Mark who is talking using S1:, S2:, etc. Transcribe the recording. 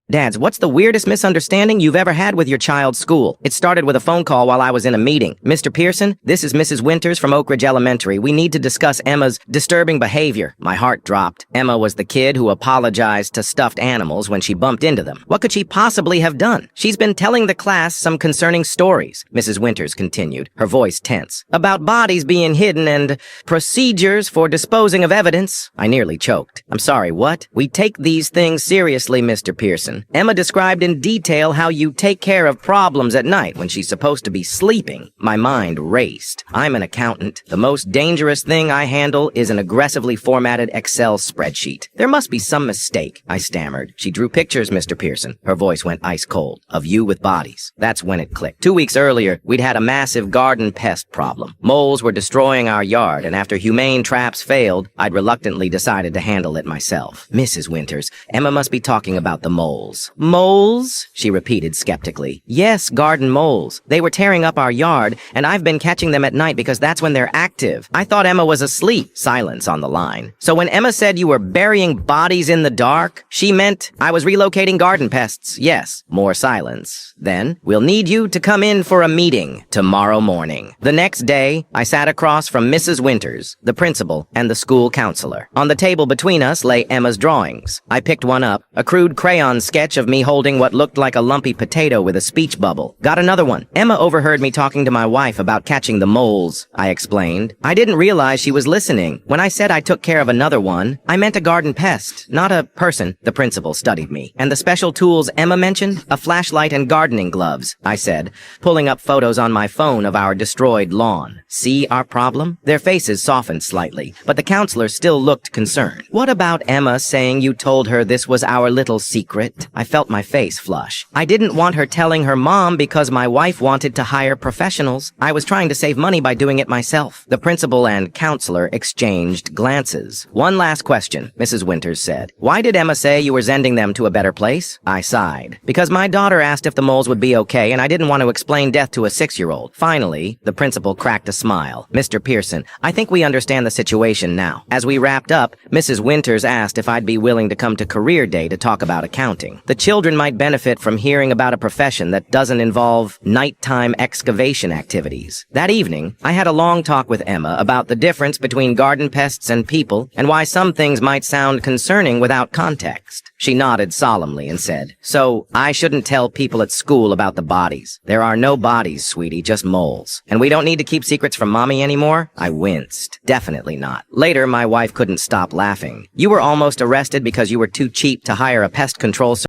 S1: Dads, what's the weirdest misunderstanding you've ever had with your child's school? It started with a phone call while I was in a meeting. Mr. Pearson, this is Mrs. Winters from Oak Ridge Elementary. We need to discuss Emma's disturbing behavior. My heart dropped. Emma was the kid who apologized to stuffed animals when she bumped into them. What could she possibly have done? She's been telling the class some concerning stories, Mrs. Winters continued, her voice tense, about bodies being hidden and procedures for disposing of evidence. I nearly choked. I'm sorry, what? We take these things seriously, Mr. Pearson. Emma described in detail how you take care of problems at night when she's supposed to be sleeping. My mind raced. I'm an accountant. The most dangerous thing I handle is an aggressively formatted Excel spreadsheet. There must be some mistake, I stammered. She drew pictures, Mr. Pearson. Her voice went ice cold. Of you with bodies. That's when it clicked. 2 weeks earlier, we'd had a massive garden pest problem. Moles were destroying our yard, and after humane traps failed, I'd reluctantly decided to handle it myself. Mrs. Winters, Emma must be talking about the moles. Moles? She repeated skeptically. Yes, garden moles. They were tearing up our yard, and I've been catching them at night because that's when they're active. I thought Emma was asleep. Silence on the line. So when Emma said you were burying bodies in the dark, she meant I was relocating garden pests. Yes. More silence. Then, we'll need you to come in for a meeting tomorrow morning. The next day, I sat across from Mrs. Winters, the principal, and the school counselor. On the table between us lay Emma's drawings. I picked one up, a crude crayon sketch of me holding what looked like a lumpy potato with a speech bubble. Got another one. Emma overheard me talking to my wife about catching the moles, I explained. I didn't realize she was listening. When I said I took care of another one, I meant a garden pest, not a person. The principal studied me. And the special tools Emma mentioned? A flashlight and gardening gloves, I said, pulling up photos on my phone of our destroyed lawn. See our problem? Their faces softened slightly, but the counselor still looked concerned. What about Emma saying you told her this was our little secret? I felt my face flush. I didn't want her telling her mom because my wife wanted to hire professionals. I was trying to save money by doing it myself. The principal and counselor exchanged glances. One last question, Mrs. Winters said. Why did Emma say you were sending them to a better place? I sighed. Because my daughter asked if the moles would be okay, and I didn't want to explain death to a 6-year-old. Finally, the principal cracked a smile. Mr. Pearson, I think we understand the situation now. As we wrapped up, Mrs. Winters asked if I'd be willing to come to Career Day to talk about accounting. The children might benefit from hearing about a profession that doesn't involve nighttime excavation activities. That evening, I had a long talk with Emma about the difference between garden pests and people, and why some things might sound concerning without context. She nodded solemnly and said, "So, I shouldn't tell people at school about the bodies. There are no bodies, sweetie, just moles. And we don't need to keep secrets from Mommy anymore?" I winced. Definitely not. Later, my wife couldn't stop laughing. "You were almost arrested because you were too cheap to hire a pest control